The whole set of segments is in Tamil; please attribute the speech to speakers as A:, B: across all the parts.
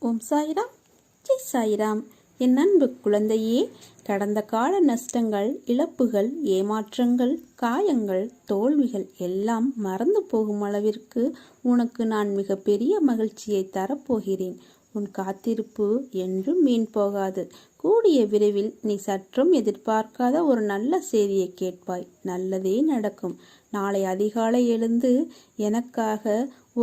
A: ஓம் சாய்ராம், ஜெய் சாய்ராம். என் அன்பு குழந்தையே, கடந்த கால நஷ்டங்கள், இழப்புகள், ஏமாற்றங்கள், காயங்கள், தோல்விகள் எல்லாம் மறந்து போகும் அளவிற்கு உனக்கு நான் மிகப்பெரிய மகிழ்ச்சியை தரப்போகிறேன். உன் காத்திருப்பு என்றும் வீண் போகாது. கூடிய விரைவில் நீ சற்றும் எதிர்பார்க்காத ஒரு நல்ல செய்தியை கேட்பாய். நல்லதே நடக்கும். நாளை அதிகாலை எழுந்து எனக்காக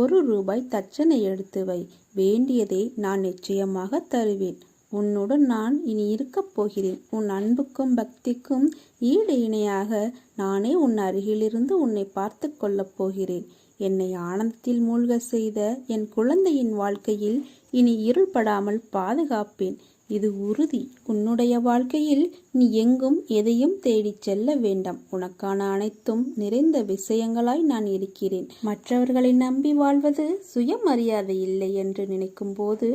A: ₹1 தட்சணை எடுத்து வை. வேண்டியதை நான் நிச்சயமாக தருவேன். உன்னுடன் நான் இனி இருக்கப் போகிறேன். உன் அன்புக்கும் பக்திக்கும் ஈடு இணையாக நானே உன் அருகிலிருந்து உன்னை பார்த்து கொள்ளப் போகிறேன். என்னை ஆனந்தத்தில் மூழ்க செய்த என் குழந்தையின் வாழ்க்கையில் இனி இருள்படாமல் பாதுகாப்பேன். இது உறுதி. உன்னுடைய வாழ்க்கையில் நீ எங்கும் எதையும் தேடிச் செல்ல வேண்டாம். உனக்கான அனைத்தும் நிறைந்த விஷயங்களாய் நான் இருக்கிறேன். மற்றவர்களை நம்பி வாழ்வது சுயமரியாதை இல்லை என்று நினைக்கும் போது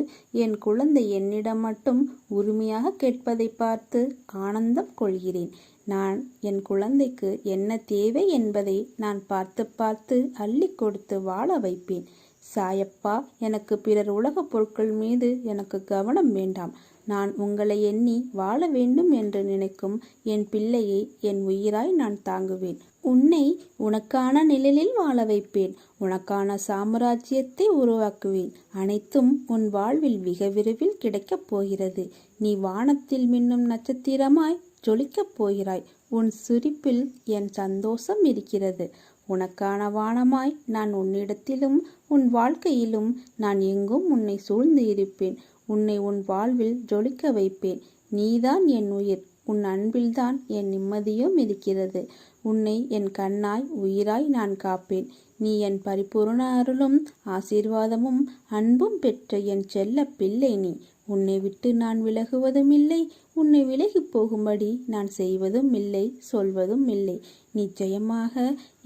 A: என் குழந்தை என்னிடம் மட்டும் உரிமையாக கேட்பதை பார்த்து ஆனந்தம் கொள்கிறேன். நான் என் குழந்தைக்கு என்ன தேவை என்பதை நான் பார்த்து பார்த்து அள்ளி கொடுத்து வாழ வைப்பேன். சாயப்பா, எனக்கு பிறர் உலகப் பொருட்கள் மீது எனக்கு கவனம் வேண்டாம். நான் உங்களை எண்ணி வாழ வேண்டும் என்று நினைக்கும் என் பிள்ளையை என் உயிராய் நான் தாங்குவேன். உன்னை உனக்கான நிழலில் வாழ வைப்பேன். உனக்கான சாம்ராஜ்யத்தை உருவாக்குவேன். அனைத்தும் உன் வாழ்வில் மிக விரைவில் கிடைக்கப் போகிறது. நீ வானத்தில் மின்னும் நட்சத்திரமாய் ஜொலிக்கப் போகிறாய். உன் சிரிப்பில் என் சந்தோஷம் இருக்கிறது. உனக்கான வானமாய் நான் உன்னிடத்திலும் உன் வாழ்க்கையிலும் நான் எங்கும் உன்னை சூழ்ந்து இருப்பேன். உன்னை உன் வாழ்வில் ஜொலிக்க வைப்பேன். நீதான் என் உயிர். உன் அன்பில்தான் என் நிம்மதியும் இருக்கிறது. உன்னை என் கண்ணாய் உயிராய் நான் காப்பேன். நீ என் பரிபூர்ண அருளும் ஆசீர்வாதமும் அன்பும் பெற்ற என் செல்ல பிள்ளை நீ. உன்னை விட்டு நான் விலகுவதும் இல்லை. உன்னை விலகி போகும்படி நான் செய்வதும் இல்லை, சொல்வதும் இல்லை. நிச்சயமாக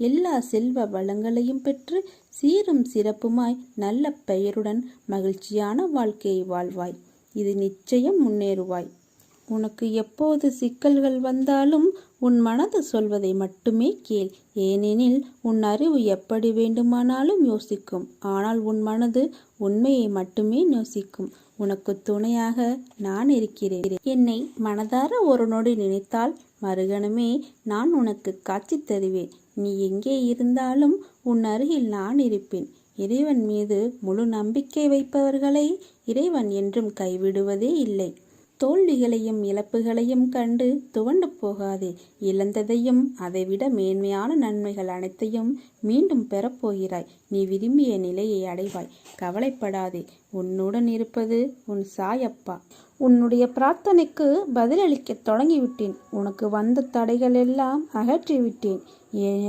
A: எல்லா செல்வ வளங்களையும் பெற்று சீரும் சிறப்புமாய் நல்ல பெயருடன் மகிழ்ச்சியான வாழ்க்கையை வாழ்வாய். இது நிச்சயம் முன்னேறுவாய். உனக்கு எப்போது சிக்கல்கள் வந்தாலும் உன் மனது சொல்வதை மட்டுமே கேள். ஏனெனில் உன் அறிவு எப்படி வேண்டுமானாலும் யோசிக்கும். ஆனால் உன் மனது உண்மையை மட்டுமே யோசிக்கும். உனக்கு துணையாக நான் இருக்கிறேன். என்னை மனதார ஒரு நொடி நினைத்தால் மறுகணமே நான் உனக்கு காட்சி தருவேன். நீ எங்கே இருந்தாலும் உன் அருகில் நான் இருப்பேன். இறைவன் மீது முழு நம்பிக்கை வைப்பவர்களை இறைவன் என்றும் கைவிடுவதே இல்லை. தோல்விகளையும் இழப்புகளையும் கண்டு துவண்டு போகாதே. இழந்ததையும் அதைவிட மேன்மையான நன்மைகள் அனைத்தையும் மீண்டும் பெறப்போகிறாய். நீ விரும்பிய நிலையை அடைவாய். கவலைப்படாதே. உன்னுடன் இருப்பது உன் சாயப்பா. உன்னுடைய பிரார்த்தனைக்கு பதிலளிக்க தொடங்கிவிட்டேன். உனக்கு வந்த தடைகள் எல்லாம் அகற்றிவிட்டேன்.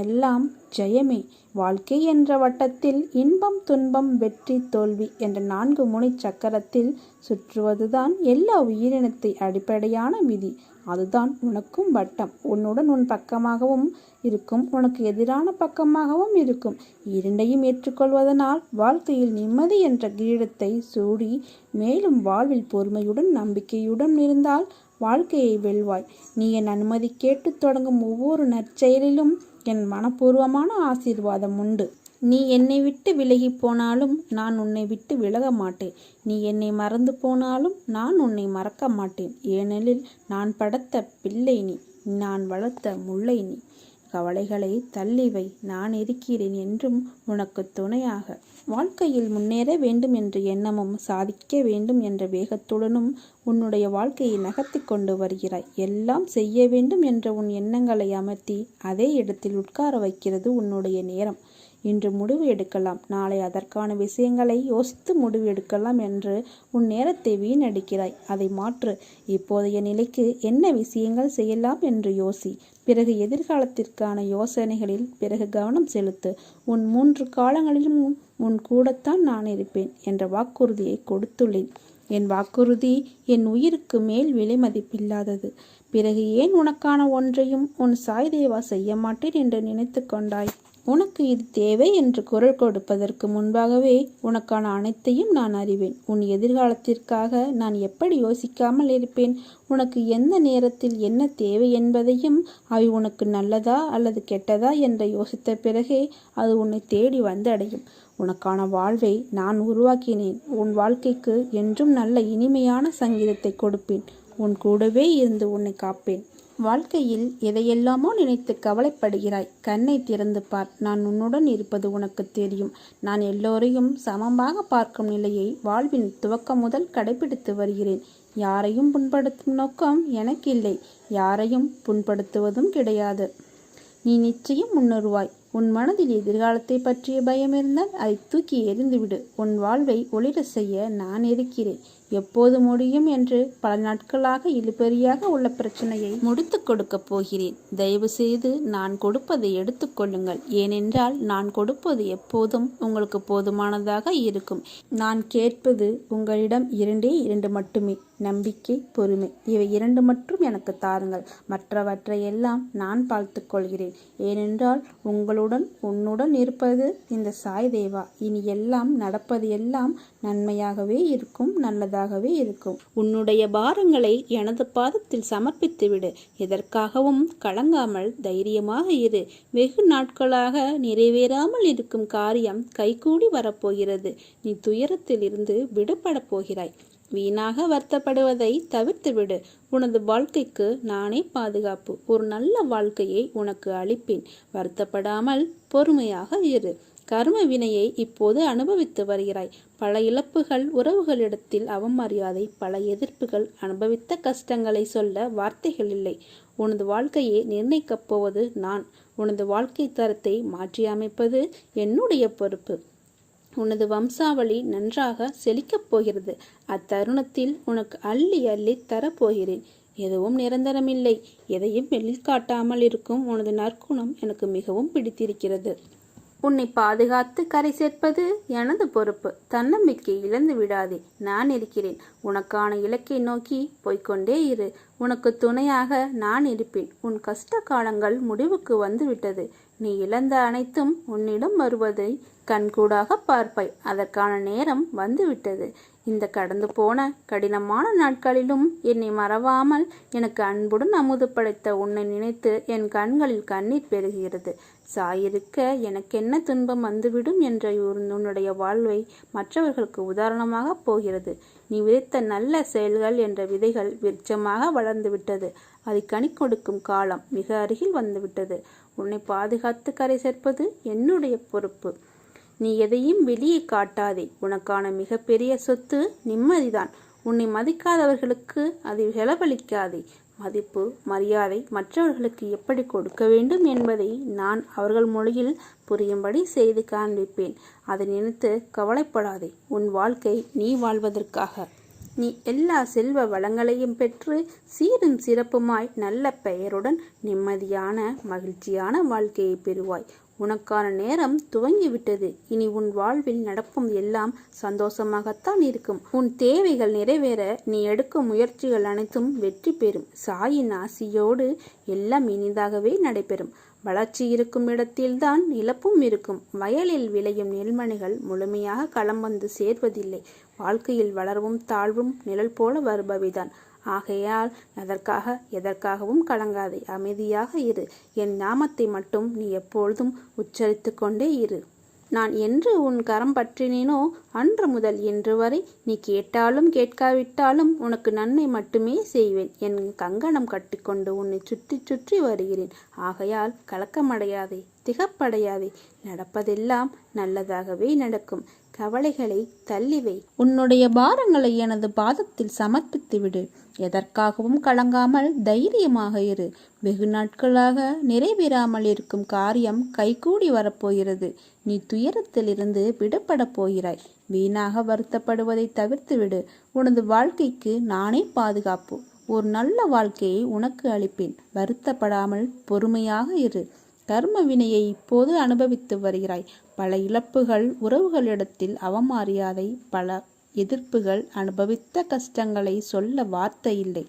A: எல்லாம் ஜெயமே. வாழ்க்கை என்ற வட்டத்தில் இன்பம், துன்பம், வெற்றி, தோல்வி என்ற 4 முனை சக்கரத்தில் சுற்றுவதுதான் எல்லா உயிரினத்தை அடிப்படையான விதி. அதுதான் உனக்கும் வட்டம். உன்னுடன் உன் பக்கமாகவும் இருக்கும், உனக்கு எதிரான பக்கமாகவும் இருக்கும். இரண்டையும் ஏற்றுக்கொள்வதனால் வாழ்க்கையில் நிம்மதி என்ற கிரீடத்தை சூடி மேலும் வாழ்வில் பொறுமையுடன் நம்பிக்கையுடன் இருந்தால் வாழ்க்கையை வெல்வாய். நீ என் அனுமதி கேட்டு தொடங்கும் ஒவ்வொரு நற்செயலிலும் என் மனப்பூர்வமான ஆசீர்வாதம் உண்டு. நீ என்னை விட்டு விலகி போனாலும் நான் உன்னை விட்டு விலக மாட்டேன். நீ என்னை மறந்து போனாலும் நான் உன்னை மறக்க மாட்டேன். ஏனெனில் நான் படைத்த பிள்ளை நீ. நான் வளர்த்த முல்லை நீ. கவலைகளை தள்ளிவை. நான் இருக்கிறேன் என்றும் உனக்கு துணையாக. வாழ்க்கையில் முன்னேற வேண்டும் என்ற எண்ணமும் சாதிக்க வேண்டும் என்ற வேகத்துடனும் உன்னுடைய வாழ்க்கையை நகர்த்தி கொண்டு வருகிறாய். எல்லாம் செய்ய வேண்டும் என்ற உன் எண்ணங்களை அமர்த்தி அதே இடத்தில் உட்கார வைக்கிறது உன்னுடைய நேரம். இன்று முடிவு எடுக்கலாம், நாளை அதற்கான விஷயங்களை யோசித்து முடிவு எடுக்கலாம் என்று உன் நேரத்தை வீணடிக்கிறாய். அதை மாற்று. இப்போதைய நிலைக்கு என்ன விஷயங்கள் செய்யலாம் என்று யோசி. பிறகு எதிர்காலத்திற்கான யோசனைகளில் பிறகு கவனம் செலுத்து. உன் 3 காலங்களிலும் உன் கூடத்தான் நான் இருப்பேன் என்ற வாக்குறுதியை கொடுத்துள்ளேன். என் வாக்குறுதி என் உயிருக்கு மேல் விலை மதிப்பில்லாதது. பிறகு ஏன் உனக்கான ஒன்றையும் உன் சாய்தேவா செய்ய மாட்டேன் என்று நினைத்து கொண்டாய்? உனக்கு இது தேவை என்று குரல் கொடுப்பதற்கு முன்பாகவே உனக்கான அனைத்தையும் நான் அறிவேன். உன் எதிர்காலத்திற்காக நான் எப்படி யோசிக்காமல் இருப்பேன்? உனக்கு எந்த நேரத்தில் என்ன தேவை என்பதையும் அவை உனக்கு நல்லதா அல்லது கெட்டதா என்று யோசித்த பிறகே அது உன்னை தேடி வந்து அடையும். உனக்கான வாழ்வை நான் உருவாக்கினேன். உன் வாழ்க்கைக்கு என்றும் நல்ல இனிமையான சங்கீதத்தை கொடுப்பேன். உன் கூடவே இருந்து உன்னை காப்பேன். வாழ்க்கையில் எதையெல்லாமோ நினைத்து கவலைப்படுகிறாய். கண்ணை திறந்து பார். நான் உன்னுடன் இருப்பது உனக்கு தெரியும். நான் எல்லோரையும் சமமாக பார்க்கும் நிலையை வாழ்வின் துவக்கம் முதல் கடைபிடித்து வருகிறேன். யாரையும் புண்படுத்தும் நோக்கம் எனக்கு இல்லை. யாரையும் புண்படுத்துவதும் கிடையாது. நீ நிச்சயம் முன்னேறுவாய். உன் மனதில் எதிர்காலத்தை பற்றிய பயம் இருந்தால் அதை தூக்கி எறிந்துவிடு. உன் வாழ்வை ஒளிர செய்ய நான் இருக்கிறேன். எப்போது முடியும் என்று பல நாட்களாக இழுபறியாக உள்ள பிரச்சனையை முடித்து கொடுக்க போகிறேன். தயவு செய்து நான் கொடுப்பதை எடுத்துக்கொள்ளுங்கள். ஏனென்றால் நான் கொடுப்பது எப்போதும் உங்களுக்கு போதுமானதாக இருக்கும். நான் கேட்பது உங்களிடம் இரண்டே இரண்டு மட்டுமே: நம்பிக்கை, பொறுமை. இவை இரண்டு மட்டும் எனக்கு தாருங்கள். மற்றவற்றையெல்லாம் நான் பார்த்துக் கொள்கிறேன். ஏனென்றால் உன்னுடன் இருப்பது இந்த சாய் தேவா. இனி எல்லாம் நடப்பது எல்லாம் நன்மையாகவே இருக்கும், நல்லதாகவே இருக்கும். உன்னுடைய பாரங்களை எனது பாதத்தில் சமர்ப்பித்து விடு. எதற்காகவும் கலங்காமல் தைரியமாக இரு. வெகு நாட்களாக நிறைவேறாமல் இருக்கும் காரியம் கைகூடி வரப்போகிறது. நீ துயரத்தில் இருந்து விடுபடப் போகிறாய். வீணாக வருத்தப்படுவதை தவிர்த்துவிடு. உனது வாழ்க்கைக்கு நானே பாதுகாப்பு. ஒரு நல்ல வாழ்க்கையை உனக்கு அளிப்பேன். வருத்தப்படாமல் பொறுமையாக இரு. கர்ம வினையை இப்போது அனுபவித்து வருகிறாய். பல இழப்புகள், உறவுகளிடத்தில் அவமரியாதை, பல எதிர்ப்புகள், அனுபவித்த கஷ்டங்களை சொல்ல வார்த்தைகள் இல்லை. உனது வாழ்க்கையை நிர்ணயிக்கப் போவது நான். உனது வாழ்க்கை தரத்தை மாற்றி அமைப்பது என்னுடைய பொறுப்பு. உனது வம்சாவளி நன்றாக செழிக்கப் போகிறது. அத்தருணத்தில் உனக்கு அள்ளி அள்ளி தரப்போகிறேன். எதுவும் நிரந்தரமில்லை. எதையும் வெளிக்காட்டாமல் இருக்கும் உனது நற்குணம் எனக்கு மிகவும் பிடித்திருக்கிறது. உன்னை பாதுகாத்து கரை சேர்ப்பது எனது பொறுப்பு. தன்னம்பிக்கை இழந்து விடாதே. நான் இருக்கிறேன். உனக்கான இலக்கை நோக்கி போய்கொண்டே இரு. உனக்கு துணையாக நான் இருப்பேன். உன் கஷ்ட காலங்கள் முடிவுக்கு வந்துவிட்டது. நீ இழந்த அனைத்தும் உன்னிடம் வருவதை கண்கூடாக பார்ப்பாய். அதற்கான நேரம் வந்துவிட்டது. இந்த கடந்து போன கடினமான நாட்களிலும் என்னை மறவாமல் எனக்கு அன்புடன் அமுது படைத்த உன்னை நினைத்து என் கண்களில் கண்ணீர் பெருகிறது. சாயிருக்க எனக்கென்ன துன்பம் வந்துவிடும் என்ற உன்னுடைய வாழ்வை மற்றவர்களுக்கு உதாரணமாக போகிறது. நீ விதைத்த நல்ல செயல்கள் என்ற விதைகள் விருட்சமாக வளர்ந்துவிட்டது. அதை கனி கொடுக்கும் காலம் மிக அருகில் வந்துவிட்டது. உன்னை பாதுகாத்து கரை சேர்ப்பது என்னுடைய பொறுப்பு. நீ எதையும் வெளியே காட்டாதே. உனக்கான மிகப்பெரிய சொத்து நிம்மதிதான். உன்னை மதிக்காதவர்களுக்கு அதை செலவழிக்காதே. மதிப்பு, மரியாதை மற்றவர்களுக்கு எப்படி கொடுக்க வேண்டும் என்பதை நான் அவர்கள் மொழியில் புரியும்படி செய்து காண்பிப்பேன். அதை நினைத்து கவலைப்படாதே. உன் வாழ்க்கை நீ வாழ்வதற்காக. நீ எல்லா செல்வ வளங்களையும் பெற்று சீரும் சிறப்புமாய் நல்ல பெயருடன் நிம்மதியான மகிழ்ச்சியான வாழ்க்கையை பெறுவாய். உனக்கான நேரம் துவங்கிவிட்டது. இனி உன் வாழ்வில் நடக்கும் எல்லாம் சந்தோஷமாகத்தான் இருக்கும். உன் தேவைகள் நிறைவேற நீ எடுக்கும் முயற்சிகள் அனைத்தும் வெற்றி பெறும். சாயின் ஆசியோடு எல்லாம் இனிதாகவே நடைபெறும். வளர்ச்சி இருக்கும் இடத்தில்தான் இழப்பும் இருக்கும். வயலில் விளையும் நெல்மணிகள் முழுமையாக களம் வந்து சேர்வதில்லை. வாழ்க்கையில் வளர்வும் தாழ்வும் நிழல் போல வருபவைதான். ஆகையால் எதற்காகவும் கலங்காதே. அமைதியாக இரு. என் நாமத்தை மட்டும் நீ எப்பொழுதும் உச்சரித்து கொண்டே இரு. நான் என்று உன் கரம் பற்றினேனோ அன்று முதல் இன்று வரை நீ கேட்டாலும் கேட்காவிட்டாலும் உனக்கு நன்மை மட்டுமே செய்வேன். என் கங்கணம் கட்டிக்கொண்டு உன்னை சுற்றி சுற்றி வருகிறேன். ஆகையால் கலக்கமடையாதே, திகப்படையாதே. நடப்பதெல்லாம் நல்லதாகவே நடக்கும். கவலைகளை தள்ளிவை. உன்னுடைய பாரங்களை எனது பாதத்தில் சமர்ப்பித்து விடு. எதற்காகவும் கலங்காமல் தைரியமாக இரு. வெகு நாட்களாக நிறைவேறாமல் இருக்கும் காரியம் கைகூடி வரப்போகிறது. நீ துயரத்திலிருந்து விடுபடப் போகிறாய். வீணாக வருத்தப்படுவதை தவிர்த்து விடு. உனது வாழ்க்கைக்கு நானே பாதுகாப்பு. ஒரு நல்ல வாழ்க்கையை உனக்கு அளிப்பேன். வருத்தப்படாமல் பொறுமையாக இரு. கர்ம வினையை இப்போது அனுபவித்து வருகிறாய். பல இழப்புகள், உறவுகளிடத்தில் அவமரியாதை, பல எதிர்ப்புகள், அனுபவித்த கஷ்டங்களை சொல்ல வார்த்தை இல்லை.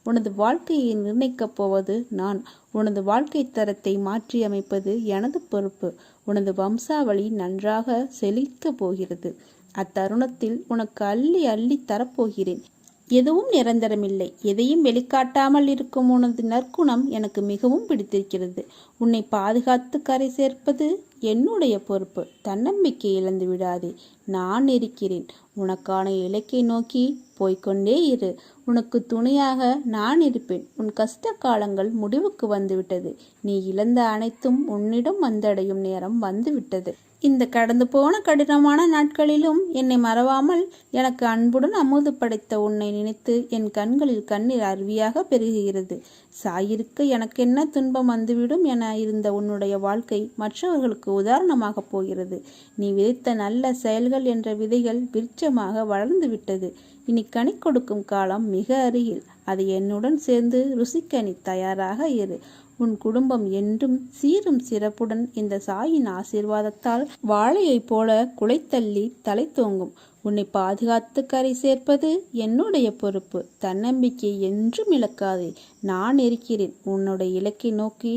A: உனது வாழ்க்கையை நிர்ணயிக்கப் போவது நான். உனது வாழ்க்கை தரத்தை மாற்றி அமைப்பது எனது பொறுப்பு. உனது வம்சாவளி நன்றாக செழிக்கப் போகிறது. அத்தருணத்தில் உனக்கு அள்ளி அள்ளி தரப்போகிறேன். எதுவும் நிரந்தரமில்லை. எதையும் வெளிக்காட்டாமல் இருக்கும் உனது நற்குணம் எனக்கு மிகவும் பிடித்திருக்கிறது. உன்னை பாதுகாத்து கரை சேர்ப்பது என்னுடைய பொறுப்பு. தன்னம்பிக்கை இழந்து விடாதே. நான் இருக்கிறேன். உனக்கான இலக்கை நோக்கி போய்கொண்டே இரு. உனக்கு துணையாக நான் இருப்பேன். உன் கஷ்ட காலங்கள் முடிவுக்கு வந்துவிட்டது. நீ இழந்த அனைத்தும் உன்னிடம் வந்தடையும் நேரம் வந்துவிட்டது. இந்த கடந்து போன கடினமான நாட்களிலும் என்னை மறவாமல் எனக்கு அன்புடன் அமுது படைத்த உன்னை நினைத்து என் கண்களில் கண்ணீர் அருவியாக பெருகுகிறது. சாயிருக்க எனக்கு என்ன துன்பம் வந்துவிடும் என இருந்த உன்னுடைய வாழ்க்கை மற்றவர்களுக்கு உதாரணமாக போகிறது. நீ விதைத்த நல்ல செயல்கள் என்ற விதைகள் விருட்சமாக வளர்ந்து விட்டது. இனி கனி கொடுக்கும் காலம் மிக அருகில். அது என்னுடன் சேர்ந்து ருசிக்க நீ தயாராக இரு. உன் குடும்பம் என்றும் சீரும் சிறப்புடன் இந்த சாயின் ஆசீர்வாதத்தால் வாழையைப் போல குலைத்தள்ளி தலை தோங்கும். உன்னை பாதுகாத்து கரை சேர்ப்பது என்னுடைய பொறுப்பு. தன்னம்பிக்கை என்றும் இழக்காதே. நான் இருக்கிறேன். உன்னுடைய இலக்கை நோக்கி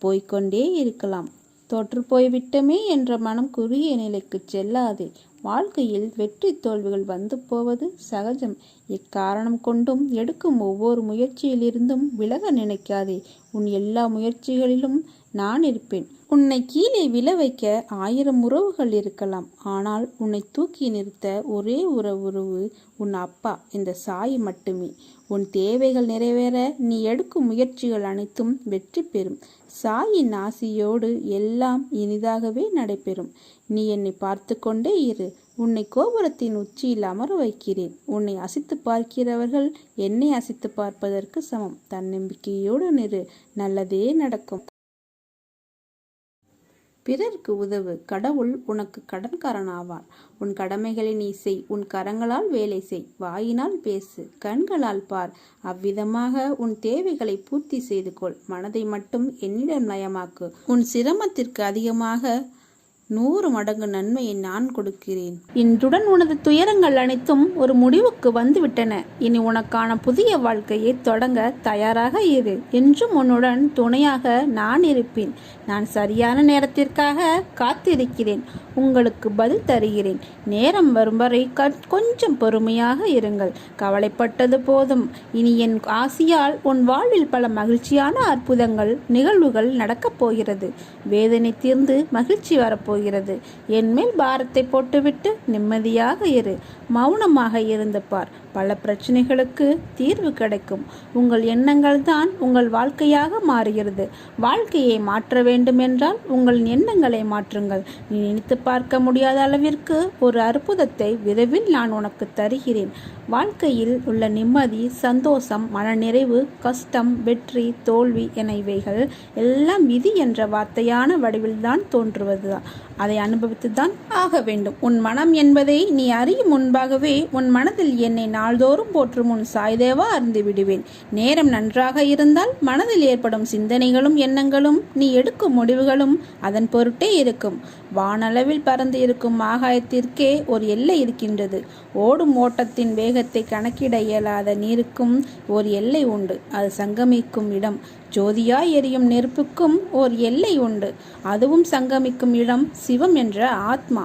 A: போய்கொண்டே இருக்கலாம். தோற்று போய்விட்டமே என்ற மனம் குறுகிய நிலைக்கு செல்லாதே. வாழ்க்கையில் வெற்றி தோல்விகள் வந்து போவது சகஜம். எக்காரணம் கொண்டும் எடுக்கும் ஒவ்வொரு முயற்சியிலிருந்தும் விலக நினைக்காதே. உன் எல்லா முயற்சிகளிலும் நான் இருப்பேன். உன்னை கீழே விழ வைக்க 1000 உறவுகள் இருக்கலாம். ஆனால் உன்னை தூக்கி நிறுத்த ஒரே உறவு உன் அப்பா இந்த சாய் மட்டுமே. உன் தேவைகள் நிறைவேற நீ எடுக்கும் முயற்சிகள் அனைத்தும் வெற்றி பெறும். சாயின் ஆசியோடு எல்லாம் இனிதாகவே நடைபெறும். நீ என்னை பார்த்து கொண்டே இரு. உன்னை கோபுரத்தின் உச்சியில் அமர வைக்கிறேன். உன்னை அசித்து பார்க்கிறவர்கள் என்னை அசித்து பார்ப்பதற்கு சமம். தன்னம்பிக்கையோடு இரு. நல்லதே நடக்கும். பிறருக்கு உதவு. கடவுள் உனக்கு கடன்காரன் ஆவார். உன் கடமைகளை நீ செய். உன் கரங்களால் வேலை செய். வாயினால் பேசு. கண்களால் பார். அவ்விதமாக உன் தேவைகளை பூர்த்தி செய்து கொள். மனதை மட்டும் என்னிடம் நயமாக்கு. உன் சிரமத்திற்கு அதிகமாக 100 மடங்கு நன்மையை நான் கொடுக்கிறேன். இன்றுடன் உனது துயரங்கள் அனைத்தும் ஒரு முடிவுக்கு வந்துவிட்டன. இனி உனக்கான புதிய வாழ்க்கையை தொடங்க தயாராக இரு. என்றும் உன்னுடன் துணையாக நான் இருப்பேன். நான் சரியான நேரத்திற்காக காத்திருக்கிறேன். உங்களுக்கு பதில் தருகிறேன். நேரம் வரும் வரை கொஞ்சம் பொறுமையாக இருங்கள். கவலைப்பட்டது போதும். இனி என் ஆசியால் உன் வாழ்வில் பல மகிழ்ச்சியான அற்புதங்கள் நிகழ்வுகள் நடக்கப் போகிறது. வேதனை தீர்ந்து மகிழ்ச்சி வரப்போகிறது. என் மேல் பாரத்தை போட்டுவிட்டு நிம்மதியாக இரு. மௌனமாக இருந்து பார். பல பிரச்சனைகளுக்கு தீர்வு கிடைக்கும். உங்கள் எண்ணங்கள் தான் உங்கள் வாழ்க்கையாக மாறுகிறது. வாழ்க்கையை மாற்ற வேண்டும் என்றால் உங்கள் எண்ணங்களை மாற்றுங்கள். நீ நினைத்து பார்க்க முடியாத அளவிற்கு ஒரு அற்புதத்தை விரைவில் நான் உனக்கு தருகிறேன். வாழ்க்கையில் உள்ள நிம்மதி, சந்தோஷம், மனநிறைவு, கஷ்டம், வெற்றி, தோல்வி என இவைகள் எல்லாம் விதி என்ற வார்த்தையான வடிவில்தான் தோன்றுவதுதான். அதை அனுபவித்துதான் ஆக வேண்டும். உன் மனம் என்பதை நீ அறியும் முன்பாகவே உன் மனதில் என்னை நாள்தோறும் போற்றும் உன் சாய்தேவா அறிந்து விடுவேன். நேரம் நன்றாக இருந்தால் மனதில் ஏற்படும் சிந்தனைகளும் எண்ணங்களும் நீ எடுக்கும் முடிவுகளும் அதன் பொருட்டே இருக்கும். வானளவில் பறந்து இருக்கும் ஆகாயத்திற்கே ஒரு எல்லை இருக்கின்றது. ஓடும் ஓட்டத்தின் வேகத்தை கணக்கிட இயலாத நீருக்கும் ஒரு எல்லை உண்டு. அது சங்கமிக்கும் இடம். ஜோதியாய் எரியும் நெருப்புக்கும் ஓர் எல்லை உண்டு. அதுவும் சங்கமிக்கும் இடம் சிவம் என்ற ஆத்மா.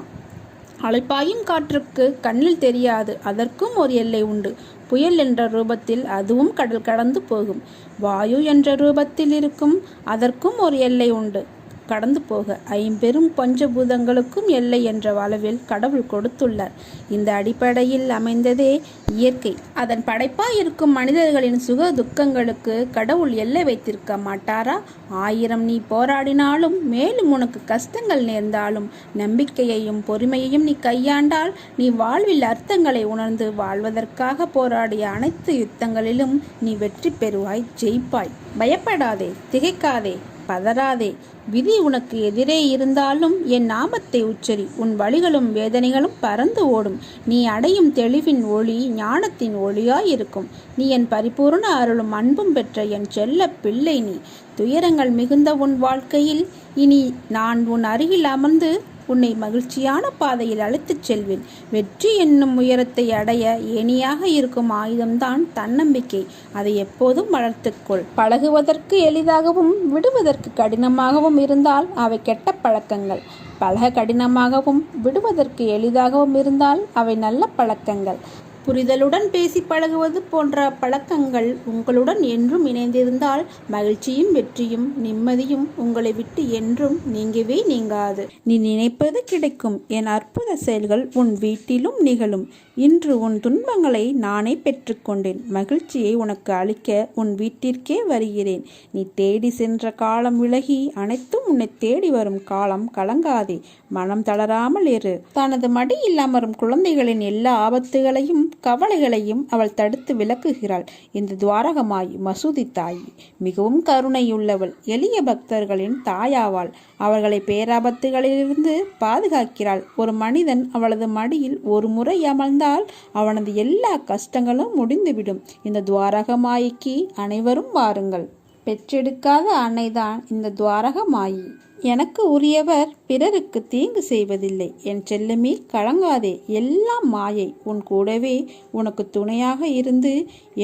A: அலைப்பாயும் காற்றுக்கு கண்ணில் தெரியாது. அதற்கும் ஒரு எல்லை உண்டு. புயல் என்ற ரூபத்தில் அதுவும் கடல் கடந்து போகும். வாயு என்ற ரூபத்தில் இருக்கும். அதற்கும் ஒரு எல்லை உண்டு, கடந்து போக. 5 பஞ்சபூதங்களுக்கும் எல்லை என்ற அளவில் கடவுள் கொடுத்துள்ளார். இந்த அடிப்படையில் அமைந்ததே இயற்கை. அதன் படைப்பாய் இருக்கும் மனிதர்களின் சுக துக்கங்களுக்கு கடவுள் எல்லை வைத்திருக்க மாட்டாரா? 1000 நீ போராடினாலும், மேலும் உனக்கு கஷ்டங்கள் நேர்ந்தாலும், நம்பிக்கையையும் பொறுமையையும் நீ கையாண்டால், நீ வாழ்வில் அர்த்தங்களை உணர்ந்து வாழ்வதற்காக போராடிய அனைத்து யுத்தங்களிலும் நீ வெற்றி பெறுவாய், ஜெயிப்பாய். பயப்படாதே, திகைக்காதே, பதறாதே. விதி உனக்கு எதிரே இருந்தாலும் என் நாமத்தை உச்சரி. உன் வலிகளும் வேதனைகளும் பறந்து ஓடும். நீ அடையும் தெளிவின் ஒளி ஞானத்தின் ஒளியாயிருக்கும். நீ என் பரிபூர்ண அருளும் அன்பும் பெற்ற என் செல்ல பிள்ளை. நீ துயரங்கள் மிகுந்த உன் வாழ்க்கையில் இனி நான் உன் அருகில் அமர்ந்து உன்னை மகிழ்ச்சியான பாதையில் அழைத்துச் செல்வேன். வெற்றி என்னும் உயரத்தை அடைய ஏணியாக இருக்கும் ஆயுதம்தான் தன்னம்பிக்கை. அதை எப்போதும் வளர்த்துக்கொள். பழகுவதற்கு எளிதாகவும் விடுவதற்கு கடினமாகவும் இருந்தால் அவை கெட்ட பழக்கங்கள். பழக கடினமாகவும் விடுவதற்கு எளிதாகவும் இருந்தால் அவை நல்ல பழக்கங்கள். புரிதலுடன் பேசி பழகுவது போன்ற பழக்கங்கள் உங்களுடன் என்றும் இணைந்திருந்தால் மகிழ்ச்சியும் வெற்றியும் நிம்மதியும் உங்களை விட்டு என்றும் நீங்கவே நீங்காது. நீ நினைப்பது கிடைக்கும். என் அற்புத செயல்கள் உன் வீட்டிலும் நிகழும். இன்று உன் துன்பங்களை நானே பெற்றுக்கொண்டேன். மகிழ்ச்சியை உனக்கு அளிக்க உன் வீட்டிற்கே வருகிறேன். நீ தேடி சென்ற காலம் விலகி அனைத்தும் உன்னை தேடி வரும் காலம். கலங்காதே, மனம் தளராமல் இரு. தனது மடியில் அமரும் குழந்தைகளின் எல்லா ஆபத்துகளையும் கவலைகளையும் அவள் தடுத்து விலக்குகிறாள். இந்த துவாரகமாய் மசூதி தாய் மிகவும் கருணையுள்ளவள். எளிய பக்தர்களின் தாயாவாள். அவர்களை பேராபத்துகளிலிருந்து பாதுகாக்கிறாள். ஒரு மனிதன் அவளது மடியில் ஒரு முறை அமர்ந்தால் அவனது எல்லா கஷ்டங்களும் முடிந்துவிடும். இந்த துவாரகமாய்க்கு அனைவரும் வாருங்கள். பெற்றெடுக்காத அன்னைதான் இந்த துவாரகமாயி. எனக்கு உரியவர் பிறருக்கு தீங்கு செய்வதில்லை. என் செல்லமே, கலங்காதே. எல்லாம் மாயை. உன் கூடவே உனக்கு துணையாக இருந்து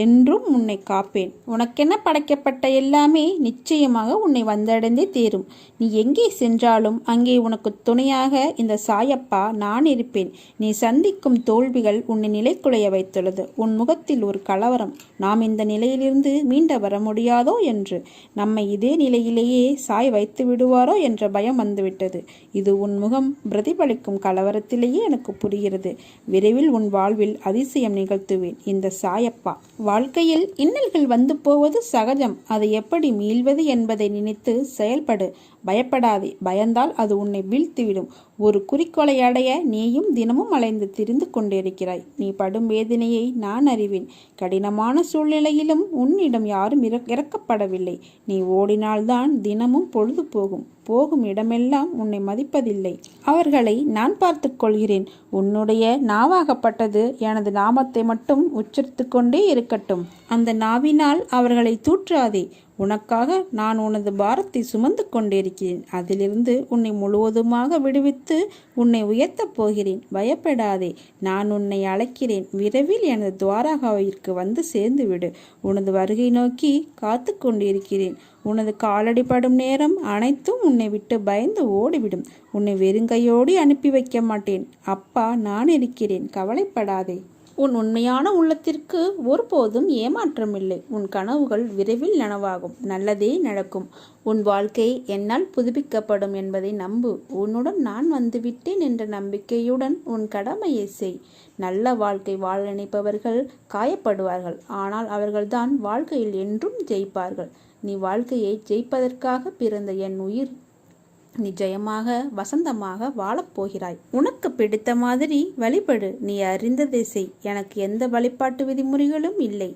A: என்றும் உன்னை காப்பேன். உனக்கென படைக்கப்பட்ட எல்லாமே நிச்சயமாக உன்னை வந்தடைந்தே தீரும். நீ எங்கே சென்றாலும் அங்கே உனக்கு துணையாக இந்த சாயப்பா நான் இருப்பேன். நீ சந்திக்கும் தோல்விகள் உன்னை நிலைக்குலைய வைத்துள்ளது. உன் முகத்தில் ஒரு கலவரம். நாம் இந்த நிலையிலிருந்து மீண்ட வர முடியாதோ என்று, நம்மை இதே நிலையிலேயே சாய் வைத்து விடுவாரோ என்ற பயம் வந்துவிட்டது. இது உன் முகம் பிரதிபலிக்கும் கலவரத்திலேயே எனக்கு புரிகிறது. விரைவில் உன் வாழ்வில் அதிசயம் நிகழ்த்துவேன். இந்த சாயப்பா. வாழ்க்கையில் இன்னல்கள் வந்து போவது சகஜம். அதை எப்படி மீள்வது என்பதை நினைத்து செயல்படு. பயப்படாதே. பயந்தால் அது உன்னை வீழ்த்திவிடும். ஒரு குறிக்கோளை அடைய நீயும் தினமும் அலைந்து திரிந்து கொண்டிருக்கிறாய். நீ படும் வேதனையை நான் அறிவேன். கடினமான சூழ்நிலையிலும் உன்னிடம் யாரும் இறக்கப்படவில்லை. நீ ஓடினால்தான் தினமும் பொழுது போகும். போகும் இடமெல்லாம் உன்னை மதிப்பதில்லை. அவர்களை நான் பார்த்து கொள்கிறேன். உன்னுடைய நாவாகப்பட்டது எனது நாமத்தை மட்டும் உச்சரித்து கொண்டே இருக்கட்டும். அந்த நாவினால் அவர்களை தூற்றாதே. உனக்காக நான் உனது பாரத்தை சுமந்து கொண்டிருக்கிறேன். அதிலிருந்து உன்னை முழுவதுமாக விடுவித்து உன்னை உயர்த்தப் போகிறேன். பயப்படாதே. நான் உன்னை அழைக்கிறேன். விரைவில் எனது துவாரகாவிற்கு வந்து சேர்ந்து விடு. உனது வருகை நோக்கி காத்து கொண்டிருக்கிறேன். உனது காலடிப்படும் நேரம் அனைத்தும் உன்னை விட்டு பயந்து ஓடிவிடும். உன்னை வெறுங்கையோடு அனுப்பி வைக்க மாட்டேன். அப்பா நான் இருக்கிறேன். கவலைப்படாதே. உன் உண்மையான உள்ளத்திற்கு ஒருபோதும் ஏமாற்றமில்லை. உன் கனவுகள் விரைவில் நனவாகும். நல்லதே நடக்கும். உன் வாழ்க்கை என்னால் புதுப்பிக்கப்படும் என்பதை நம்பு. உன்னுடன் நான் வந்துவிட்டேன் என்ற நம்பிக்கையுடன் உன் கடமையை செய். நல்ல வாழ்க்கை வாழ நினைப்பவர்கள் காயப்படுவார்கள். ஆனால் அவர்கள்தான் வாழ்க்கையில் என்றும் ஜெயிப்பார்கள். நீ வாழ்க்கையை ஜெயிப்பதற்காக பிறந்த என் உயிர் நிச்சயமாக வசந்தமாக வாழப்போகிறாய். உனக்கு பிடித்த மாதிரி வழிபடு. நீ அறிந்ததை செய். எனக்கு எந்த வழிபாட்டு விதிமுறைகளும் இல்லை.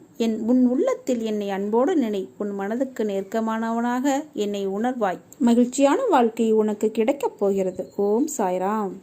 A: உன் உள்ளத்தில் என்னை அன்போடு நினை. உன் மனதுக்கு நெருக்கமானவனாக என்னை உணர்வாய். மகிழ்ச்சியான வாழ்க்கை உனக்கு கிடைக்கப் போகிறது. ஓம் சாய்ராம்.